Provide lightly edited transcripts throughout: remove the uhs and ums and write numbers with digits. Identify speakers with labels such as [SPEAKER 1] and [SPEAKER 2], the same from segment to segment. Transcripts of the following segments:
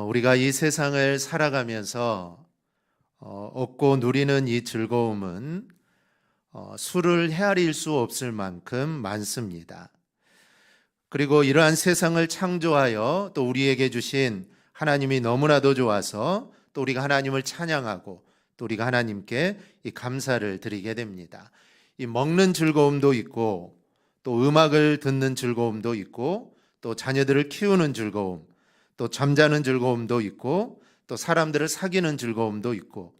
[SPEAKER 1] 우리가 이 세상을 살아가면서 얻고 누리는 이 즐거움은 수를 헤아릴 수 없을 만큼 많습니다. 그리고 이러한 세상을 창조하여 또 우리에게 주신 하나님이 너무나도 좋아서 또 우리가 하나님을 찬양하고 또 우리가 하나님께 이 감사를 드리게 됩니다. 이 먹는 즐거움도 있고 또 음악을 듣는 즐거움도 있고 또 자녀들을 키우는 즐거움, 또 잠자는 즐거움도 있고 또 사람들을 사귀는 즐거움도 있고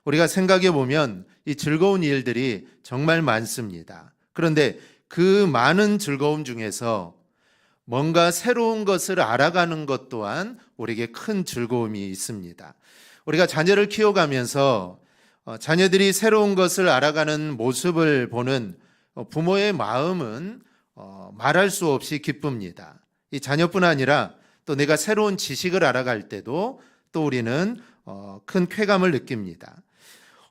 [SPEAKER 1] 우리가 생각해 보면 이 즐거운 일들이 정말 많습니다. 그런데 그 많은 즐거움 중에서 뭔가 새로운 것을 알아가는 것 또한 우리에게 큰 즐거움이 있습니다. 우리가 자녀를 키워가면서 자녀들이 새로운 것을 알아가는 모습을 보는 부모의 마음은 말할 수 없이 기쁩니다. 이 자녀뿐 아니라 또 내가 새로운 지식을 알아갈 때도 또 우리는 큰 쾌감을 느낍니다.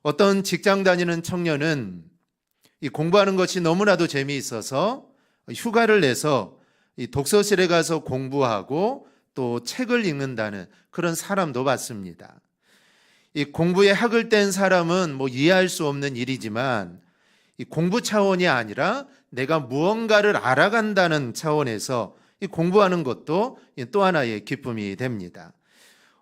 [SPEAKER 1] 어떤 직장 다니는 청년은 이 공부하는 것이 너무나도 재미있어서 휴가를 내서 이 독서실에 가서 공부하고 또 책을 읽는다는 그런 사람도 봤습니다. 이 공부에 학을 뗀 사람은 이해할 수 없는 일이지만 이 공부 차원이 아니라 내가 무언가를 알아간다는 차원에서 이 공부하는 것도 또 하나의 기쁨이 됩니다.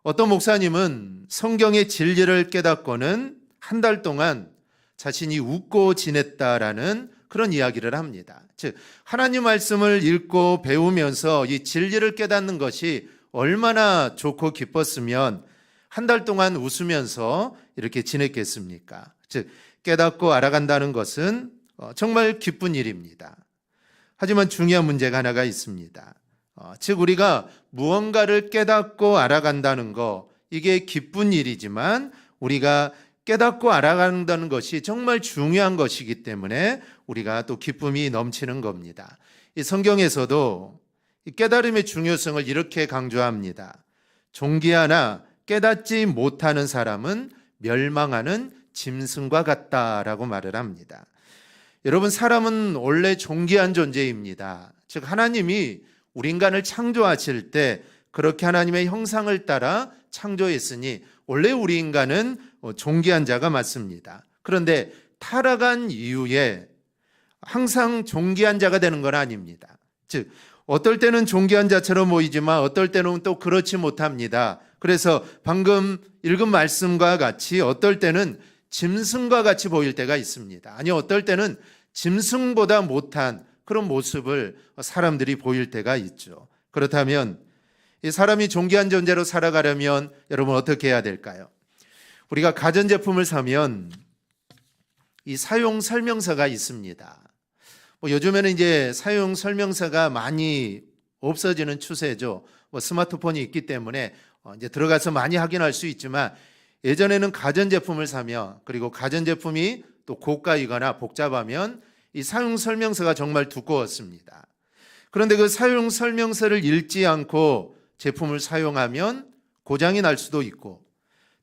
[SPEAKER 1] 어떤 목사님은 성경의 진리를 깨닫고는 한 달 동안 자신이 웃고 지냈다라는 그런 이야기를 합니다. 즉 하나님 말씀을 읽고 배우면서 이 진리를 깨닫는 것이 얼마나 좋고 기뻤으면 한 달 동안 웃으면서 이렇게 지냈겠습니까? 즉 깨닫고 알아간다는 것은 정말 기쁜 일입니다. 하지만 중요한 문제가 하나가 있습니다. 즉 우리가 무언가를 깨닫고 알아간다는 거, 이게 기쁜 일이지만 우리가 깨닫고 알아간다는 것이 정말 중요한 것이기 때문에 우리가 또 기쁨이 넘치는 겁니다. 이 성경에서도 이 깨달음의 중요성을 이렇게 강조합니다. 존귀하나 깨닫지 못하는 사람은 멸망하는 짐승과 같다라고 말을 합니다. 여러분, 사람은 원래 존귀한 존재입니다. 즉 하나님이 우리 인간을 창조하실 때 그렇게 하나님의 형상을 따라 창조했으니 원래 우리 인간은 존귀한 자가 맞습니다. 그런데 타락한 이후에 항상 존귀한 자가 되는 건 아닙니다. 즉 어떨 때는 존귀한 자처럼 보이지만 어떨 때는 또 그렇지 못합니다. 그래서 방금 읽은 말씀과 같이 어떨 때는 짐승과 같이 보일 때가 있습니다. 아니 어떨 때는 짐승보다 못한 그런 모습을 사람들이 보일 때가 있죠. 그렇다면 이 사람이 존귀한 존재로 살아가려면 여러분 어떻게 해야 될까요? 우리가 가전제품을 사면 이 사용 설명서가 있습니다. 요즘에는 이제 사용 설명서가 많이 없어지는 추세죠. 스마트폰이 있기 때문에 이제 들어가서 많이 확인할 수 있지만 예전에는 가전제품을 사면 그리고 가전제품이 또 고가이거나 복잡하면 이 사용 설명서가 정말 두꺼웠습니다. 그런데 그 사용 설명서를 읽지 않고 제품을 사용하면 고장이 날 수도 있고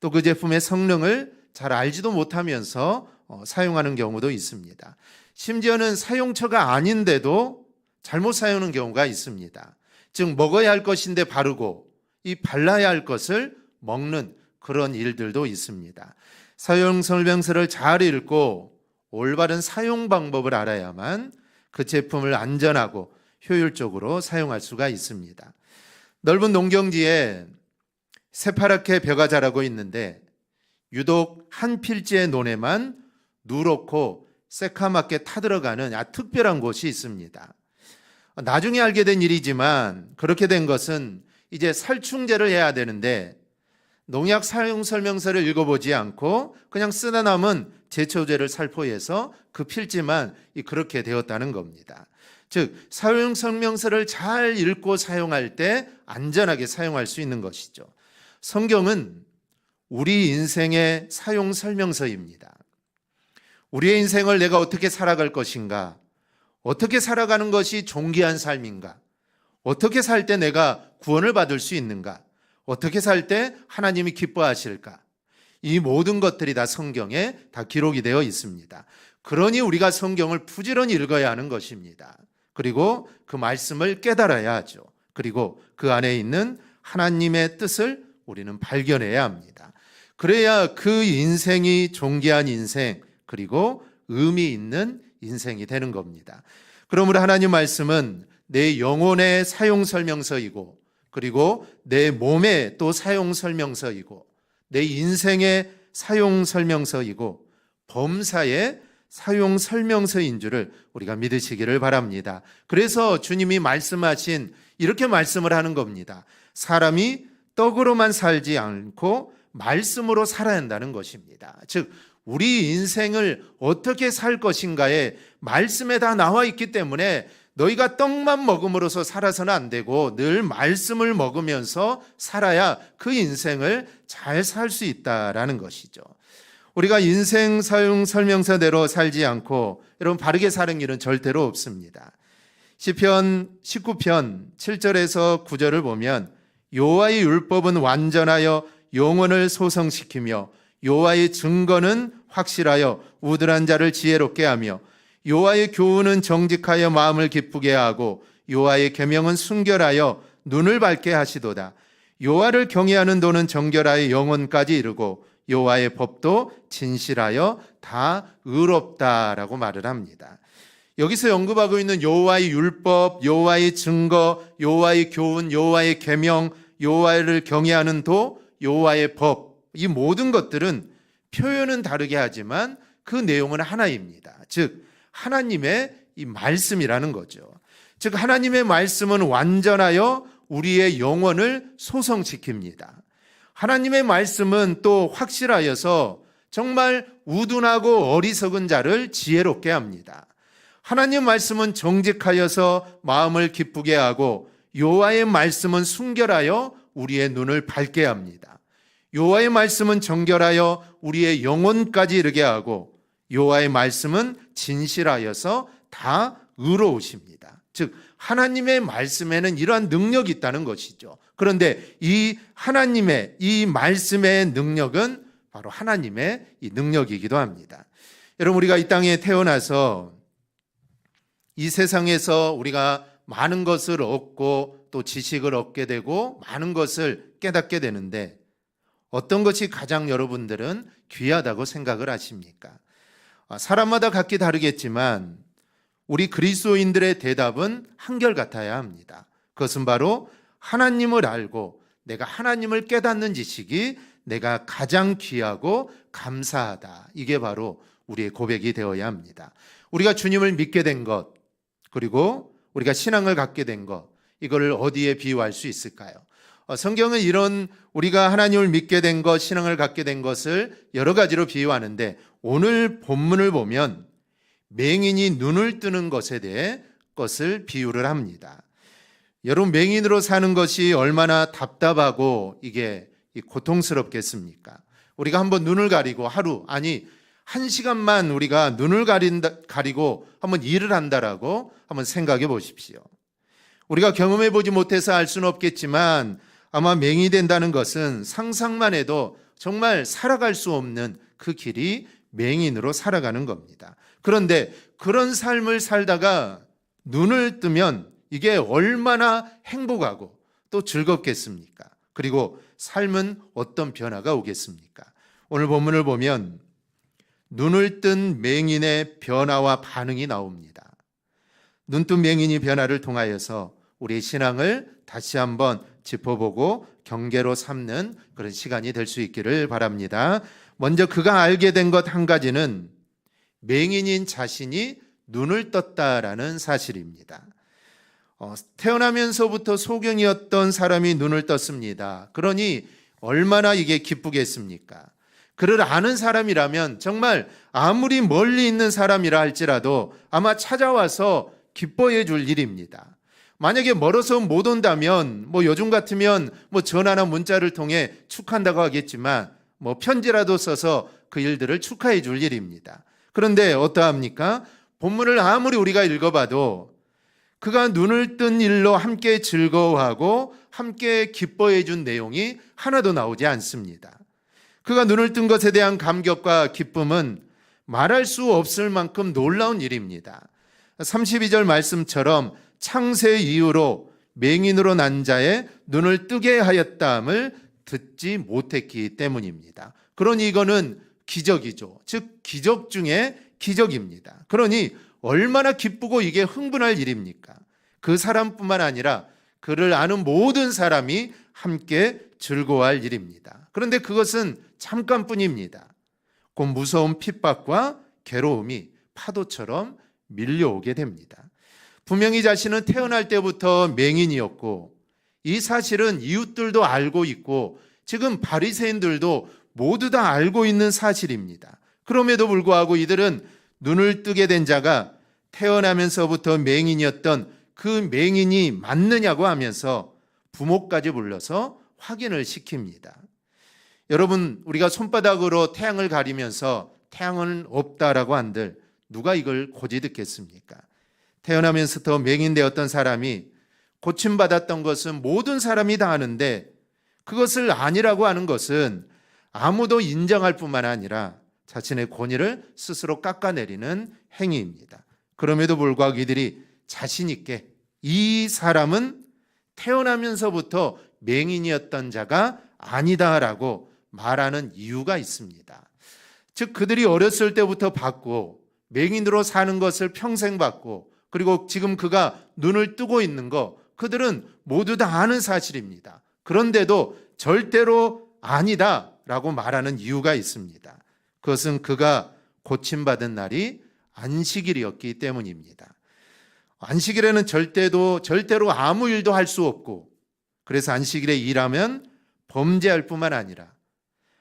[SPEAKER 1] 또 그 제품의 성능을 잘 알지도 못하면서 사용하는 경우도 있습니다. 심지어는 사용처가 아닌데도 잘못 사용하는 경우가 있습니다. 즉 먹어야 할 것인데 바르고 이 발라야 할 것을 먹는 그런 일들도 있습니다. 사용 설명서를 잘 읽고 올바른 사용 방법을 알아야만 그 제품을 안전하고 효율적으로 사용할 수가 있습니다. 넓은 농경지에 새파랗게 벼가 자라고 있는데 유독 한 필지의 논에만 누렇고 새카맣게 타들어가는 특별한 곳이 있습니다. 나중에 알게 된 일이지만 그렇게 된 것은 이제 살충제를 해야 되는데 농약 사용 설명서를 읽어보지 않고 그냥 쓰다 남은 제초제를 살포해서 그 필지만 그렇게 되었다는 겁니다. 즉 사용 설명서를 잘 읽고 사용할 때 안전하게 사용할 수 있는 것이죠. 성경은 우리 인생의 사용 설명서입니다. 우리의 인생을 내가 어떻게 살아갈 것인가? 어떻게 살아가는 것이 존귀한 삶인가? 어떻게 살 때 내가 구원을 받을 수 있는가? 어떻게 살 때 하나님이 기뻐하실까? 이 모든 것들이 다 성경에 다 기록이 되어 있습니다. 그러니 우리가 성경을 부지런히 읽어야 하는 것입니다. 그리고 그 말씀을 깨달아야 하죠. 그리고 그 안에 있는 하나님의 뜻을 우리는 발견해야 합니다. 그래야 그 인생이 존귀한 인생, 그리고 의미 있는 인생이 되는 겁니다. 그러므로 하나님 말씀은 내 영혼의 사용 설명서이고, 그리고 내 몸의 또 사용 설명서이고, 내 인생의 사용 설명서이고, 범사의 사용 설명서인 줄을 우리가 믿으시기를 바랍니다. 그래서 주님이 말씀하신, 이렇게 말씀을 하는 겁니다. 사람이 떡으로만 살지 않고 말씀으로 살아야 한다는 것입니다. 즉 우리 인생을 어떻게 살 것인가에 말씀에 다 나와 있기 때문에 너희가 떡만 먹음으로써 살아서는 안 되고 늘 말씀을 먹으면서 살아야 그 인생을 잘 살 수 있다라는 것이죠. 우리가 인생 사용 설명서대로 살지 않고 여러분 바르게 사는 일은 절대로 없습니다. 시편 19편 7절에서 9절을 보면 여호와의 율법은 완전하여 영혼을 소성시키며 여호와의 증거는 확실하여 우둔한 자를 지혜롭게 하며 여호와의 교훈은 정직하여 마음을 기쁘게 하고 여호와의 계명은 순결하여 눈을 밝게 하시도다. 여호와를 경외하는 도는 정결하여 영혼까지 이르고 여호와의 법도 진실하여 다 의롭다라고 말을 합니다. 여기서 언급하고 있는 여호와의 율법, 여호와의 증거, 여호와의 교훈, 여호와의 계명, 여호와를 경외하는 도, 여호와의 법, 이 모든 것들은 표현은 다르게 하지만 그 내용은 하나입니다. 즉 하나님의 이 말씀이라는 거죠. 즉 하나님의 말씀은 완전하여 우리의 영혼을 소성시킵니다. 하나님의 말씀은 또 확실하여서 정말 우둔하고 어리석은 자를 지혜롭게 합니다. 하나님의 말씀은 정직하여서 마음을 기쁘게 하고 여호와의 말씀은 순결하여 우리의 눈을 밝게 합니다. 여호와의 말씀은 정결하여 우리의 영혼까지 이르게 하고 여호와의 말씀은 진실하여서 다 의로우십니다. 즉 하나님의 말씀에는 이러한 능력이 있다는 것이죠. 그런데 이 하나님의 이 말씀의 능력은 바로 하나님의 이 능력이기도 합니다. 여러분 우리가 이 땅에 태어나서 이 세상에서 우리가 많은 것을 얻고 또 지식을 얻게 되고 많은 것을 깨닫게 되는데 어떤 것이 가장 여러분들은 귀하다고 생각을 하십니까? 사람마다 각기 다르겠지만 우리 그리스도인들의 대답은 한결같아야 합니다. 그것은 바로 하나님을 알고 내가 하나님을 깨닫는 지식이 내가 가장 귀하고 감사하다. 이게 바로 우리의 고백이 되어야 합니다. 우리가 주님을 믿게 된 것, 그리고 우리가 신앙을 갖게 된 것, 이거를 어디에 비유할 수 있을까요? 성경은 이런 우리가 하나님을 믿게 된 것, 신앙을 갖게 된 것을 여러 가지로 비유하는데 오늘 본문을 보면 맹인이 눈을 뜨는 것에 대해 것을 비유를 합니다. 여러분 맹인으로 사는 것이 얼마나 답답하고 이게 고통스럽겠습니까? 우리가 한번 눈을 가리고 하루 아니 1시간만 우리가 눈을 가리고 한번 일을 한다라고 한번 생각해 보십시오. 우리가 경험해 보지 못해서 알 수는 없겠지만 아마 맹인이 된다는 것은 상상만 해도 정말 살아갈 수 없는 그 길이 맹인으로 살아가는 겁니다. 그런데 그런 삶을 살다가 눈을 뜨면 이게 얼마나 행복하고 또 즐겁겠습니까? 그리고 삶은 어떤 변화가 오겠습니까? 오늘 본문을 보면 눈을 뜬 맹인의 변화와 반응이 나옵니다. 눈뜬 맹인이 변화를 통하여서 우리의 신앙을 다시 한번 짚어보고 경계로 삼는 그런 시간이 될 수 있기를 바랍니다. 먼저 그가 알게 된 것 한 가지는 맹인인 자신이 눈을 떴다라는 사실입니다. 태어나면서부터 소경이었던 사람이 눈을 떴습니다. 그러니 얼마나 이게 기쁘겠습니까? 그를 아는 사람이라면 정말 아무리 멀리 있는 사람이라 할지라도 아마 찾아와서 기뻐해 줄 일입니다. 만약에 멀어서 못 온다면 요즘 같으면 전화나 문자를 통해 축하한다고 하겠지만 편지라도 써서 그 일들을 축하해 줄 일입니다. 그런데 어떠합니까? 본문을 아무리 우리가 읽어봐도 그가 눈을 뜬 일로 함께 즐거워하고 함께 기뻐해 준 내용이 하나도 나오지 않습니다. 그가 눈을 뜬 것에 대한 감격과 기쁨은 말할 수 없을 만큼 놀라운 일입니다. 32절 말씀처럼 창세 이후로 맹인으로 난 자의 눈을 뜨게 하였다함을 듣지 못했기 때문입니다. 그러니 이거는 기적이죠. 즉 기적 중에 기적입니다. 그러니 얼마나 기쁘고 이게 흥분할 일입니까? 그 사람뿐만 아니라 그를 아는 모든 사람이 함께 즐거워할 일입니다. 그런데 그것은 잠깐뿐입니다. 곧 무서운 핍박과 괴로움이 파도처럼 밀려오게 됩니다. 분명히 자신은 태어날 때부터 맹인이었고 이 사실은 이웃들도 알고 있고 지금 바리새인들도 모두 다 알고 있는 사실입니다. 그럼에도 불구하고 이들은 눈을 뜨게 된 자가 태어나면서부터 맹인이었던 그 맹인이 맞느냐고 하면서 부모까지 불러서 확인을 시킵니다. 여러분, 우리가 손바닥으로 태양을 가리면서 태양은 없다라고 한들 누가 이걸 고지 듣겠습니까? 태어나면서부터 맹인되었던 사람이 고침받았던 것은 모든 사람이 다 아는데 그것을 아니라고 하는 것은 아무도 인정할 뿐만 아니라 자신의 권위를 스스로 깎아내리는 행위입니다. 그럼에도 불구하고 이들이 자신 있게 이 사람은 태어나면서부터 맹인이었던 자가 아니다라고 말하는 이유가 있습니다. 즉 그들이 어렸을 때부터 봤고 맹인으로 사는 것을 평생 봤고 그리고 지금 그가 눈을 뜨고 있는 거 그들은 모두 다 아는 사실입니다. 그런데도 절대로 아니다라고 말하는 이유가 있습니다. 그것은 그가 고침받은 날이 안식일이었기 때문입니다. 안식일에는 절대로 아무 일도 할 수 없고 그래서 안식일에 일하면 범죄할 뿐만 아니라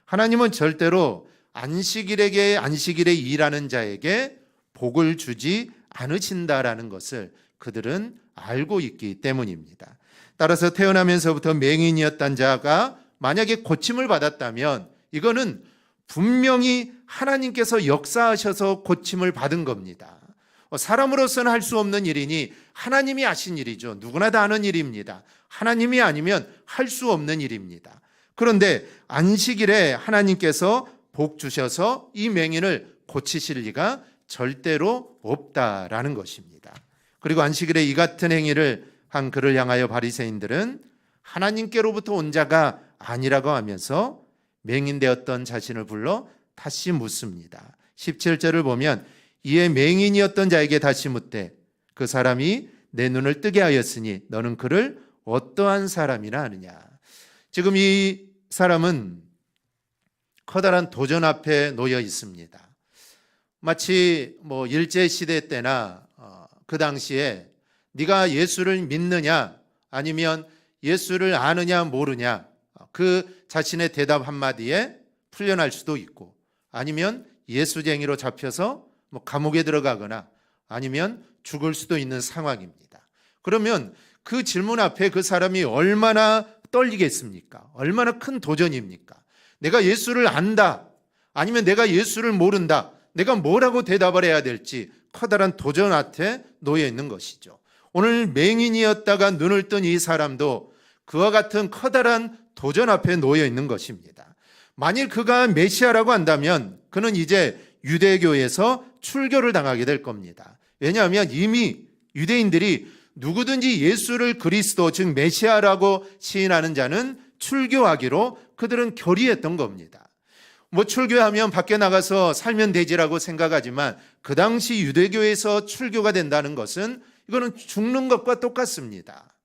[SPEAKER 1] 하나님은 절대로 안식일에 일하는 자에게 복을 주지 않으신다라는 것을 그들은 알고 있기 때문입니다. 따라서 태어나면서부터 맹인이었던 자가 만약에 고침을 받았다면 이거는 분명히 하나님께서 역사하셔서 고침을 받은 겁니다. 사람으로서는 할 수 없는 일이니 하나님이 하신 일이죠. 누구나 다 아는 일입니다. 하나님이 아니면 할 수 없는 일입니다. 그런데 안식일에 하나님께서 복 주셔서 이 맹인을 고치실 리가 절대로 없다라는 것입니다. 그리고 안식일에 이 같은 행위를 한 그를 향하여 바리새인들은 하나님께로부터 온 자가 아니라고 하면서 맹인되었던 자신을 불러 다시 묻습니다. 17절을 보면 이에 맹인이었던 자에게 다시 묻되 그 사람이 내 눈을 뜨게 하였으니 너는 그를 어떠한 사람이라 하느냐. 지금 이 사람은 커다란 도전 앞에 놓여 있습니다. 마치 일제시대 때나 그 당시에 네가 예수를 믿느냐 아니면 예수를 아느냐 모르냐 그 자신의 대답 한마디에 풀려날 수도 있고 아니면 예수쟁이로 잡혀서 감옥에 들어가거나 아니면 죽을 수도 있는 상황입니다. 그러면 그 질문 앞에 그 사람이 얼마나 떨리겠습니까? 얼마나 큰 도전입니까? 내가 예수를 안다 아니면 내가 예수를 모른다 내가 뭐라고 대답을 해야 될지 커다란 도전 앞에 놓여 있는 것이죠. 오늘 맹인이었다가 눈을 뜬 이 사람도 그와 같은 커다란 도전 앞에 놓여 있는 것입니다. 만일 그가 메시아라고 한다면 그는 이제 유대교에서 출교를 당하게 될 겁니다. 왜냐하면 이미 유대인들이 누구든지 예수를 그리스도 즉 메시아라고 시인하는 자는 출교하기로 그들은 결의했던 겁니다. 출교하면 밖에 나가서 살면 되지라고 생각하지만 그 당시 유대교에서 출교가 된다는 것은 이거는 죽는 것과 똑같습니다.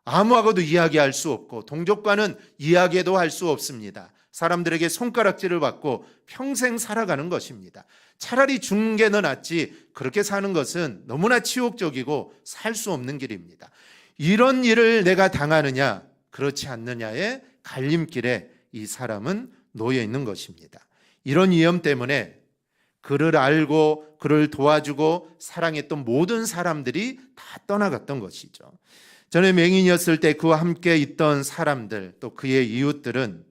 [SPEAKER 1] 아무하고도 이야기할 수 없고 동족과는 이야기도 할 수 없습니다. 사람들에게 손가락질을 받고 평생 살아가는 것입니다. 차라리 죽는 게 더 낫지 그렇게 사는 것은 너무나 치욕적이고 살 수 없는 길입니다. 이런 일을 내가 당하느냐 그렇지 않느냐의 갈림길에 이 사람은 놓여 있는 것입니다. 이런 위험 때문에 그를 알고 그를 도와주고 사랑했던 모든 사람들이 다 떠나갔던 것이죠. 전에 맹인이었을 때 그와 함께 있던 사람들 또 그의 이웃들은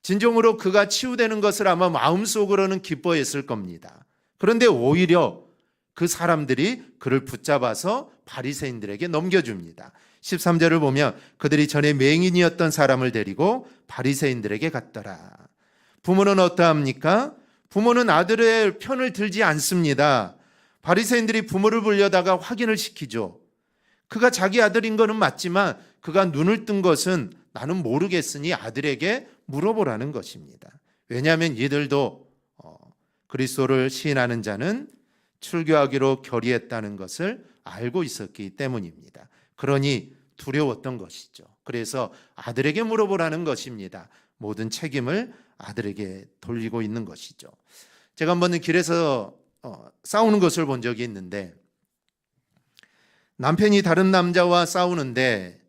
[SPEAKER 1] 진정으로 그가 치유되는 것을 아마 마음속으로는 기뻐했을 겁니다. 그런데 오히려 그 사람들이 그를 붙잡아서 바리새인들에게 넘겨줍니다. 13절을 보면 그들이 전에 맹인이었던 사람을 데리고 바리새인들에게 갔더라. 부모는 어떠합니까? 부모는 아들의 편을 들지 않습니다. 바리새인들이 부모를 불려다가 확인을 시키죠. 그가 자기 아들인 거는 맞지만 그가 눈을 뜬 것은 나는 모르겠으니 아들에게 물어보라는 것입니다. 왜냐하면 이들도 그리스도를 시인하는 자는 출교하기로 결의했다는 것을 알고 있었기 때문입니다. 그러니 두려웠던 것이죠. 그래서 아들에게 물어보라는 것입니다. 모든 책임을 아들에게 돌리고 있는 것이죠. 제가 한 번은 길에서 싸우는 것을 본 적이 있는데, 남편이 다른 남자와 싸우는데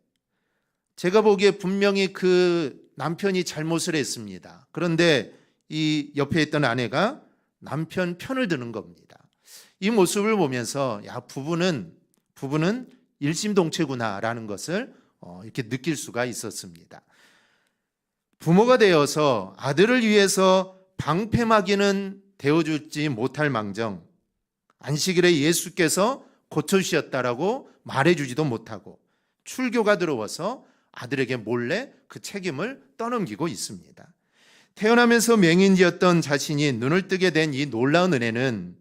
[SPEAKER 1] 제가 보기에 분명히 그 남편이 잘못을 했습니다. 그런데 이 옆에 있던 아내가 남편 편을 드는 겁니다. 이 모습을 보면서 야, 부부는 일심동체구나라는 것을 이렇게 느낄 수가 있었습니다. 부모가 되어서 아들을 위해서 방패막이는 되어주지 못할 망정, 안식일에 예수께서 고쳐주셨다라고 말해주지도 못하고 출교가 들어와서 아들에게 몰래 그 책임을 떠넘기고 있습니다. 태어나면서 맹인지였던 자신이 눈을 뜨게 된 이 놀라운 은혜는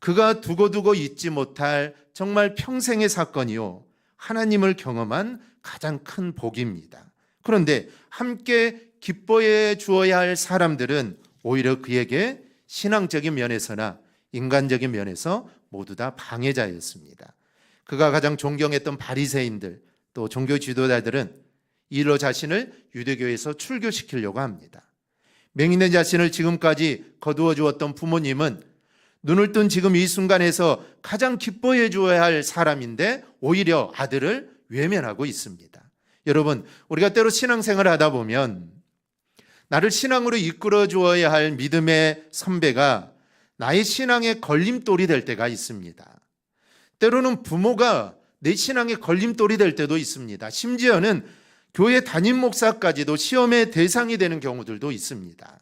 [SPEAKER 1] 그가 두고두고 잊지 못할 정말 평생의 사건이요, 하나님을 경험한 가장 큰 복입니다. 그런데 함께 기뻐해 주어야 할 사람들은 오히려 그에게 신앙적인 면에서나 인간적인 면에서 모두 다 방해자였습니다. 그가 가장 존경했던 바리새인들, 또 종교 지도자들은 이로 자신을 유대교에서 출교시키려고 합니다. 맹인된 자신을 지금까지 거두어 주었던 부모님은 눈을 뜬 지금 이 순간에서 가장 기뻐해 주어야 할 사람인데 오히려 아들을 외면하고 있습니다. 여러분, 우리가 때로 신앙생활을 하다 보면 나를 신앙으로 이끌어 주어야 할 믿음의 선배가 나의 신앙의 걸림돌이 될 때가 있습니다. 때로는 부모가 내 신앙의 걸림돌이 될 때도 있습니다. 심지어는 교회 담임 목사까지도 시험의 대상이 되는 경우들도 있습니다.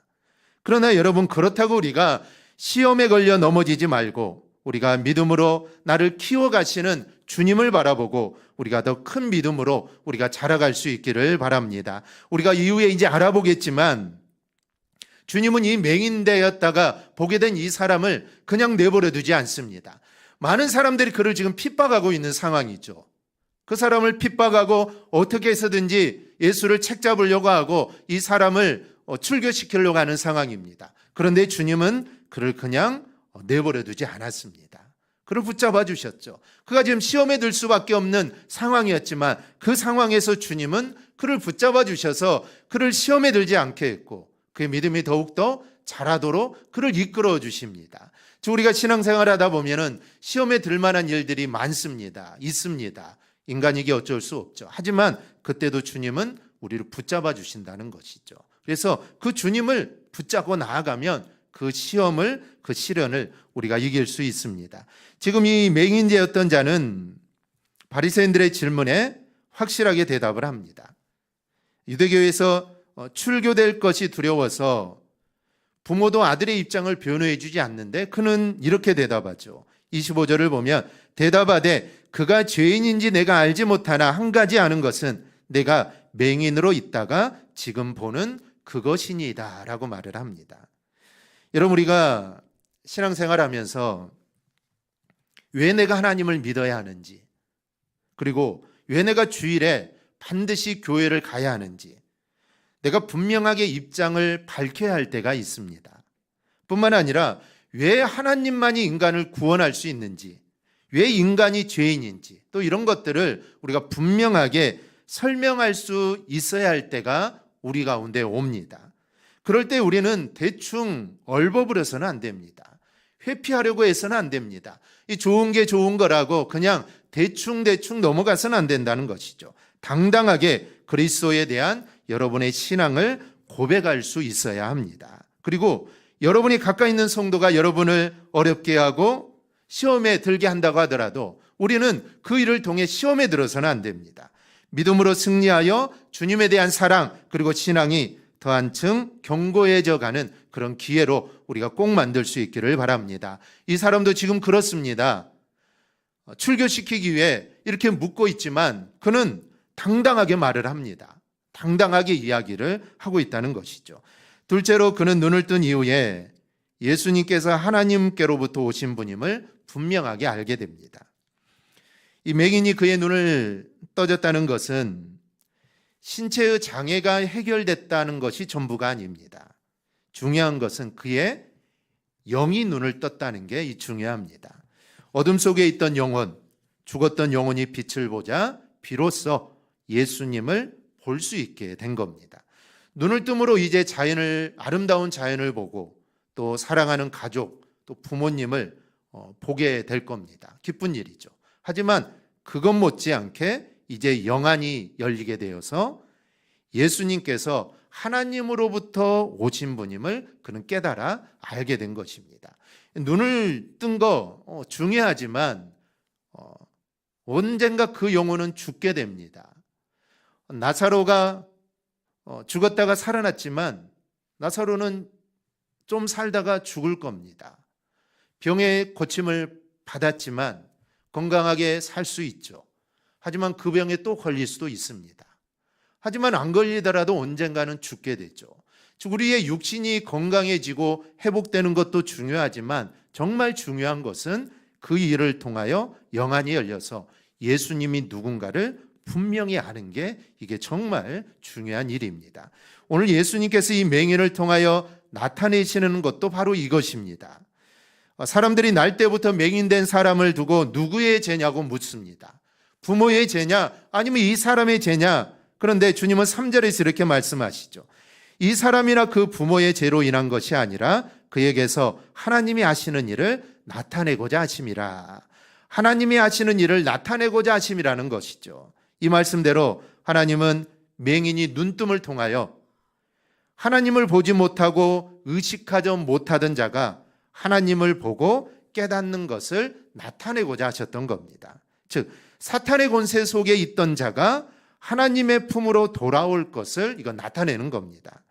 [SPEAKER 1] 그러나 여러분, 그렇다고 우리가 시험에 걸려 넘어지지 말고 우리가 믿음으로 나를 키워가시는 주님을 바라보고 우리가 더 큰 믿음으로 우리가 자라갈 수 있기를 바랍니다. 우리가 이후에 이제 알아보겠지만 주님은 이 맹인되었다가 보게 된 이 사람을 그냥 내버려 두지 않습니다. 많은 사람들이 그를 지금 핍박하고 있는 상황이죠. 그 사람을 핍박하고 어떻게 해서든지 예수를 책잡으려고 하고 이 사람을 출교시키려고 하는 상황입니다. 그런데 주님은 그를 그냥 내버려 두지 않았습니다. 그를 붙잡아 주셨죠. 그가 지금 시험에 들 수밖에 없는 상황이었지만 그 상황에서 주님은 그를 붙잡아 주셔서 그를 시험에 들지 않게 했고 그의 믿음이 더욱더 자라도록 그를 이끌어 주십니다. 우리가 신앙생활 하다 보면은 시험에 들 만한 일들이 많습니다. 있습니다. 인간이기 어쩔 수 없죠. 하지만 그때도 주님은 우리를 붙잡아 주신다는 것이죠. 그래서 그 주님을 붙잡고 나아가면 그 시험을, 그 시련을 우리가 이길 수 있습니다. 지금 이 맹인되었던 자는 바리새인들의 질문에 확실하게 대답을 합니다. 유대교에서 출교될 것이 두려워서 부모도 아들의 입장을 변호해 주지 않는데 그는 이렇게 대답하죠. 25절을 보면 대답하되 그가 죄인인지 내가 알지 못하나 한 가지 아는 것은 내가 맹인으로 있다가 지금 보는 그것이니이다 라고 말을 합니다. 여러분, 우리가 신앙생활하면서 왜 내가 하나님을 믿어야 하는지, 그리고 왜 내가 주일에 반드시 교회를 가야 하는지 내가 분명하게 입장을 밝혀야 할 때가 있습니다. 뿐만 아니라 왜 하나님만이 인간을 구원할 수 있는지, 왜 인간이 죄인인지, 또 이런 것들을 우리가 분명하게 설명할 수 있어야 할 때가 우리 가운데 옵니다. 그럴 때 우리는 대충 얼버무려서는 안 됩니다. 회피하려고 해서는 안 됩니다. 이 좋은 게 좋은 거라고 그냥 대충 넘어가서는 안 된다는 것이죠. 당당하게 그리스도에 대한 여러분의 신앙을 고백할 수 있어야 합니다. 그리고 여러분이 가까이 있는 성도가 여러분을 어렵게 하고 시험에 들게 한다고 하더라도 우리는 그 일을 통해 시험에 들어서는 안 됩니다. 믿음으로 승리하여 주님에 대한 사랑 그리고 신앙이 더 한층 견고해져 가는 그런 기회로 우리가 꼭 만들 수 있기를 바랍니다. 이 사람도 지금 그렇습니다. 출교시키기 위해 이렇게 묻고 있지만 그는 당당하게 말을 합니다. 당당하게 이야기를 하고 있다는 것이죠. 둘째로 그는 눈을 뜬 이후에 예수님께서 하나님께로부터 오신 분임을 분명하게 알게 됩니다. 이 맹인이 그의 눈을 떠졌다는 것은 신체의 장애가 해결됐다는 것이 전부가 아닙니다. 중요한 것은 그의 영이 눈을 떴다는 게 중요합니다. 어둠 속에 있던 영혼, 죽었던 영혼이 빛을 보자 비로소 예수님을 볼 수 있게 된 겁니다. 눈을 뜸으로 이제 아름다운 자연을 보고 또 사랑하는 가족, 또 부모님을 보게 될 겁니다. 기쁜 일이죠. 하지만 그것 못지않게 이제 영안이 열리게 되어서 예수님께서 하나님으로부터 오신 분임을 그는 깨달아 알게 된 것입니다. 눈을 뜬 거 중요하지만 언젠가 그 영혼은 죽게 됩니다. 나사로가 죽었다가 살아났지만 나사로는 좀 살다가 죽을 겁니다. 병의 고침을 받았지만 건강하게 살 수 있죠. 하지만 그 병에 또 걸릴 수도 있습니다. 하지만 안 걸리더라도 언젠가는 죽게 되죠. 즉 우리의 육신이 건강해지고 회복되는 것도 중요하지만 정말 중요한 것은 그 일을 통하여 영안이 열려서 예수님이 누군가를 분명히 아는 게 이게 정말 중요한 일입니다. 오늘 예수님께서 이 맹인을 통하여 나타내시는 것도 바로 이것입니다. 사람들이 날 때부터 맹인된 사람을 두고 누구의 죄냐고 묻습니다. 부모의 죄냐 아니면 이 사람의 죄냐. 그런데 주님은 3절에서 이렇게 말씀하시죠. 이 사람이나 그 부모의 죄로 인한 것이 아니라 그에게서 하나님이 하시는 일을 나타내고자 하심이라. 하나님이 하시는 일을 나타내고자 하심이라는 것이죠. 이 말씀대로 하나님은 맹인이 눈뜸을 통하여 하나님을 보지 못하고 의식하지 못하던 자가 하나님을 보고 깨닫는 것을 나타내고자 하셨던 겁니다. 즉 사탄의 권세 속에 있던 자가 하나님의 품으로 돌아올 것을 이거 나타내는 겁니다.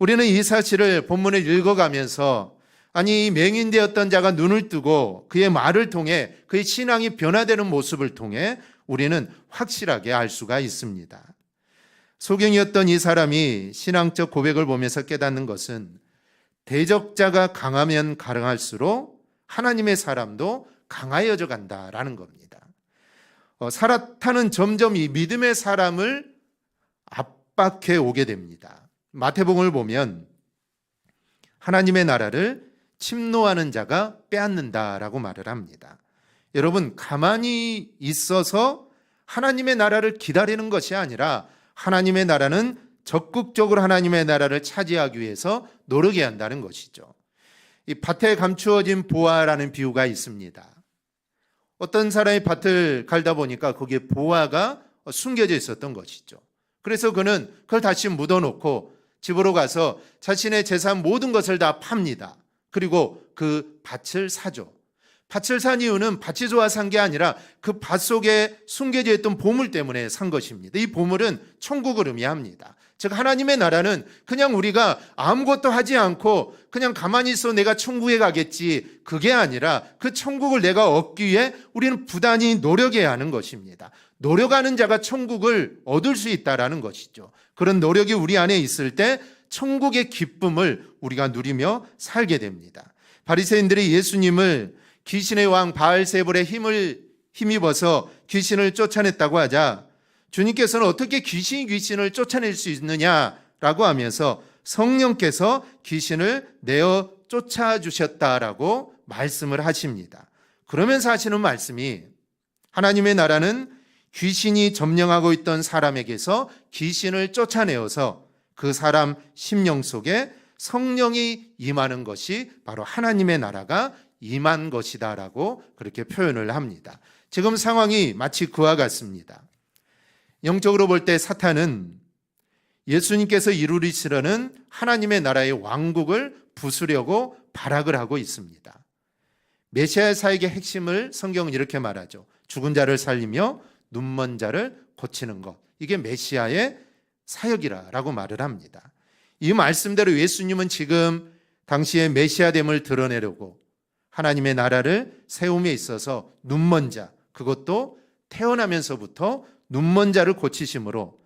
[SPEAKER 1] 우리는 이 사실을 본문을 읽어가면서 아니 맹인되었던 자가 눈을 뜨고 그의 말을 통해 그의 신앙이 변화되는 모습을 통해 우리는 확실하게 알 수가 있습니다. 소경이었던 이 사람이 신앙적 고백을 보면서 깨닫는 것은 대적자가 강하면 강할수록 하나님의 사람도 강하여져 간다라는 겁니다. 사탄은 점점 이 믿음의 사람을 압박해 오게 됩니다. 마태복음을 보면 하나님의 나라를 침노하는 자가 빼앗는다라고 말을 합니다. 여러분 가만히 있어서 하나님의 나라를 기다리는 것이 아니라 하나님의 나라는 적극적으로 하나님의 나라를 차지하기 위해서 노력해야 한다는 것이죠. 이 밭에 감추어진 보화라는 비유가 있습니다. 어떤 사람이 밭을 갈다 보니까 거기에 보화가 숨겨져 있었던 것이죠. 그래서 그는 그걸 다시 묻어놓고 집으로 가서 자신의 재산 모든 것을 다 팝니다. 그리고 그 밭을 사죠. 밭을 산 이유는 밭이 좋아서 산 게 아니라 그 밭 속에 숨겨져 있던 보물 때문에 산 것입니다. 이 보물은 천국을 의미합니다. 즉 하나님의 나라는 그냥 우리가 아무것도 하지 않고 그냥 가만히 있어 내가 천국에 가겠지 그게 아니라 그 천국을 내가 얻기 위해 우리는 부단히 노력해야 하는 것입니다. 노력하는 자가 천국을 얻을 수 있다라는 것이죠. 그런 노력이 우리 안에 있을 때 천국의 기쁨을 우리가 누리며 살게 됩니다. 바리새인들이 예수님을 귀신의 왕 바알세불의 힘을 힘입어서 귀신을 쫓아냈다고 하자 주님께서는 어떻게 귀신을 쫓아낼 수 있느냐라고 하면서 성령께서 귀신을 내어 쫓아주셨다라고 말씀을 하십니다. 그러면서 하시는 말씀이 하나님의 나라는 귀신이 점령하고 있던 사람에게서 귀신을 쫓아내어서 그 사람 심령 속에 성령이 임하는 것이 바로 하나님의 나라가 임한 것이다라고 그렇게 표현을 합니다. 지금 상황이 마치 그와 같습니다. 영적으로 볼 때 사탄은 예수님께서 이루시려는 하나님의 나라의 왕국을 부수려고 발악을 하고 있습니다. 메시아 사역의 핵심을 성경은 이렇게 말하죠. 죽은 자를 살리며 눈먼 자를 고치는 것. 이게 메시아의 사역이라고 말을 합니다. 이 말씀대로 예수님은 지금 당시의 메시아됨을 드러내려고 하나님의 나라를 세움에 있어서 눈먼 자, 그것도 태어나면서부터 눈먼 자를 고치심으로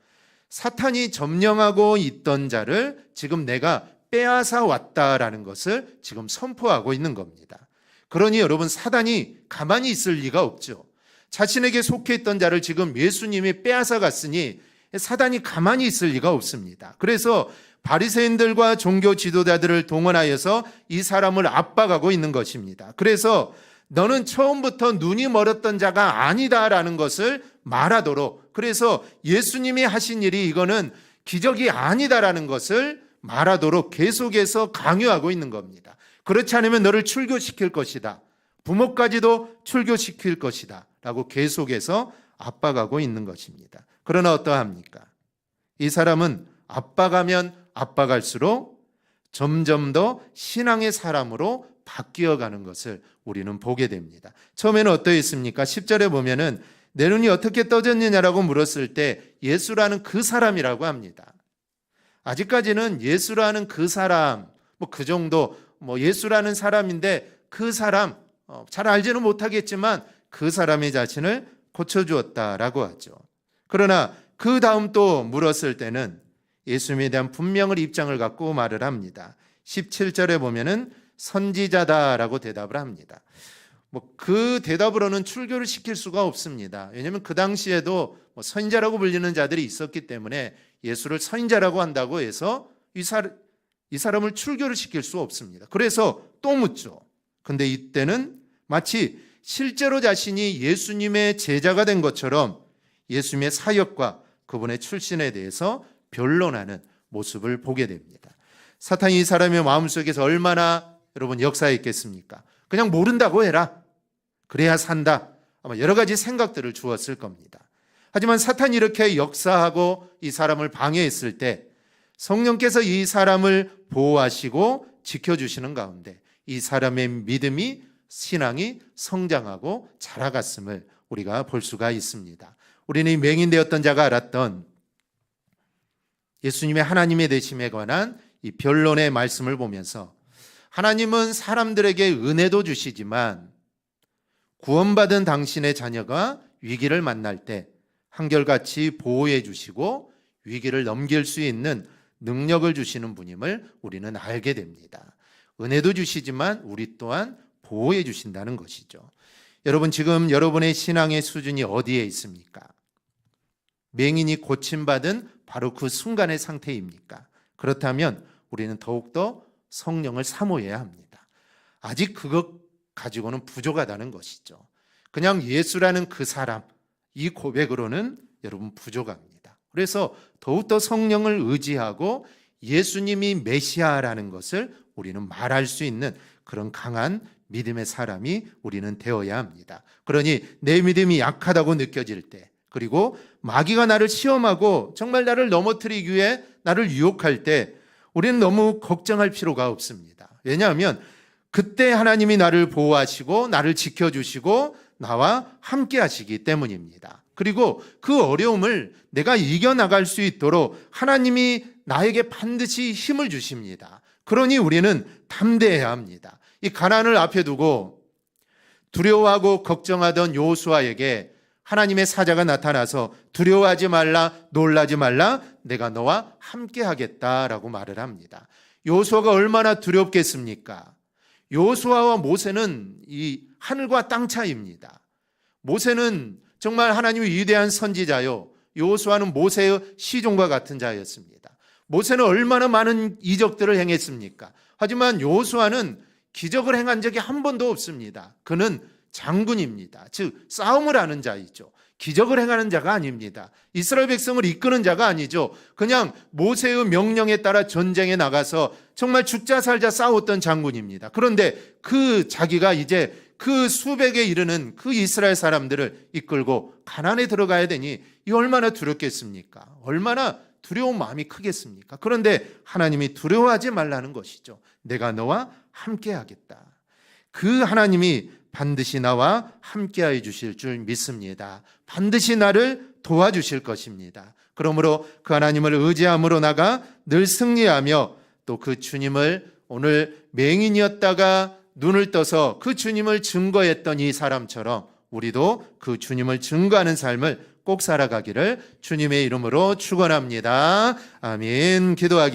[SPEAKER 1] 사탄이 점령하고 있던 자를 지금 내가 빼앗아 왔다라는 것을 지금 선포하고 있는 겁니다. 그러니 여러분 사단이 가만히 있을 리가 없죠. 자신에게 속해 있던 자를 지금 예수님이 빼앗아 갔으니 사단이 가만히 있을 리가 없습니다. 그래서 바리새인들과 종교 지도자들을 동원하여서 이 사람을 압박하고 있는 것입니다. 그래서 너는 처음부터 눈이 멀었던 자가 아니다라는 것을 말하도록, 그래서 예수님이 하신 일이 이거는 기적이 아니다라는 것을 말하도록 계속해서 강요하고 있는 겁니다. 그렇지 않으면 너를 출교시킬 것이다. 부모까지도 출교시킬 것이다. 라고 계속해서 압박하고 있는 것입니다. 그러나 어떠합니까? 이 사람은 압박하면 압박할수록 점점 더 신앙의 사람으로 바뀌어가는 것을 우리는 보게 됩니다. 처음에는 어떠했습니까? 10절에 보면은 내 눈이 어떻게 떠졌느냐라고 물었을 때 예수라는 그 사람이라고 합니다. 아직까지는 예수라는 그 사람, 그 정도, 예수라는 사람인데 그 사람, 잘 알지는 못하겠지만 그 사람의 자신을 고쳐주었다라고 하죠. 그러나 그 다음 또 물었을 때는 예수님에 대한 분명한 입장을 갖고 말을 합니다. 17절에 보면은 선지자다라고 대답을 합니다. 그 대답으로는 출교를 시킬 수가 없습니다. 왜냐하면 그 당시에도 선지자라고 불리는 자들이 있었기 때문에 예수를 선지자라고 한다고 해서 이 사람을 출교를 시킬 수 없습니다. 그래서 또 묻죠. 근데 이때는 마치 실제로 자신이 예수님의 제자가 된 것처럼 예수님의 사역과 그분의 출신에 대해서 변론하는 모습을 보게 됩니다. 사탄이 이 사람의 마음속에서 얼마나 여러분 역사했겠습니까? 그냥 모른다고 해라. 그래야 산다. 아마 여러 가지 생각들을 주었을 겁니다. 하지만 사탄이 이렇게 역사하고 이 사람을 방해했을 때 성령께서 이 사람을 보호하시고 지켜주시는 가운데 이 사람의 믿음이, 신앙이 성장하고 자라갔음을 우리가 볼 수가 있습니다. 우리는 이 맹인되었던 자가 알았던 예수님의 하나님의 되심에 관한 이 변론의 말씀을 보면서 하나님은 사람들에게 은혜도 주시지만 구원받은 당신의 자녀가 위기를 만날 때 한결같이 보호해 주시고 위기를 넘길 수 있는 능력을 주시는 분임을 우리는 알게 됩니다. 은혜도 주시지만 우리 또한 보호해 주신다는 것이죠. 여러분, 지금 여러분의 신앙의 수준이 어디에 있습니까? 맹인이 고침받은 바로 그 순간의 상태입니까? 그렇다면 우리는 더욱더 성령을 사모해야 합니다. 아직 그것 가지고는 부족하다는 것이죠. 그냥 예수라는 그 사람, 이 고백으로는 여러분 부족합니다. 그래서 더욱더 성령을 의지하고 예수님이 메시아라는 것을 우리는 말할 수 있는 그런 강한 믿음의 사람이 우리는 되어야 합니다. 그러니 내 믿음이 약하다고 느껴질 때, 그리고 마귀가 나를 시험하고 정말 나를 넘어뜨리기 위해 나를 유혹할 때 우리는 너무 걱정할 필요가 없습니다. 왜냐하면 그때 하나님이 나를 보호하시고 나를 지켜주시고 나와 함께 하시기 때문입니다. 그리고 그 어려움을 내가 이겨나갈 수 있도록 하나님이 나에게 반드시 힘을 주십니다. 그러니 우리는 담대해야 합니다. 이 가난을 앞에 두고 두려워하고 걱정하던 여호수아에게 하나님의 사자가 나타나서 두려워하지 말라, 놀라지 말라, 내가 너와 함께 하겠다라고 말을 합니다. 여호수아가 얼마나 두렵겠습니까? 여호수아와 모세는 이 하늘과 땅 차이입니다. 모세는 정말 하나님의 위대한 선지자요, 여호수아는 모세의 시종과 같은 자였습니다. 모세는 얼마나 많은 이적들을 행했습니까? 하지만 여호수아는 기적을 행한 적이 한 번도 없습니다. 그는 장군입니다. 즉 싸움을 하는 자이죠. 기적을 행하는 자가 아닙니다. 이스라엘 백성을 이끄는 자가 아니죠. 그냥 모세의 명령에 따라 전쟁에 나가서 정말 죽자 살자 싸웠던 장군입니다. 그런데 그 자기가 이제 그 수백에 이르는 그 이스라엘 사람들을 이끌고 가나안에 들어가야 되니 이 얼마나 두렵겠습니까? 얼마나 두려운 마음이 크겠습니까? 그런데 하나님이 두려워하지 말라는 것이죠. 내가 너와 함께 하겠다. 그 하나님이 반드시 나와 함께하여 주실 줄 믿습니다. 반드시 나를 도와주실 것입니다. 그러므로 그 하나님을 의지함으로 나가 늘 승리하며 또 그 주님을 오늘 맹인이었다가 눈을 떠서 그 주님을 증거했던 이 사람처럼 우리도 그 주님을 증거하는 삶을 꼭 살아가기를 주님의 이름으로 축원합니다. 아멘. 기도하겠습니다.